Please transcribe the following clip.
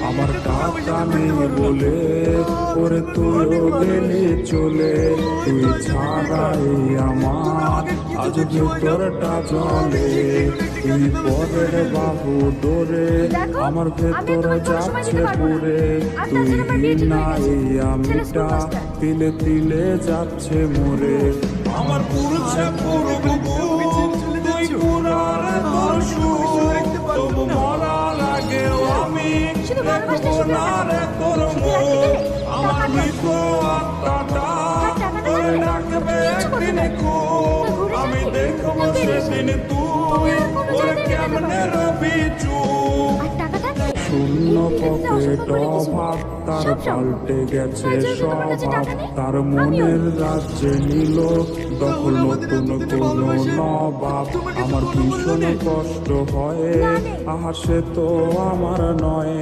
আমার টাকা নেই বলে ওরে তুইও গেলি চলে। তুই ছাড়াই আমার আজ ভেতরটা জলে। তুই পরের বাবু ডোরে আমার ভেতর যাচ্ছে পুরে। তুই নাই আমিটা তিলে তিলে যাচ্ছে মোরে। আমার পুরুষে পুরবু তুই পুরার দর্শু তবু মরা লাগেও আমি দেখবো না রে তোর মুখ। আমার মৃত আত্মাটা তোরে ডাকবে একদিন খুব। আমি দেখবো সেদিন তুই ওরে কেমনে রবি চুপ। শূন্য পকেট অভাব তার পাল্টে গেছে স্বভাব। তার মনের রাজ্যে নিল দখল নতুন কোনো নবাব। আমার ভীষণ কষ্ট হয় আহা সে তো আমার নয়।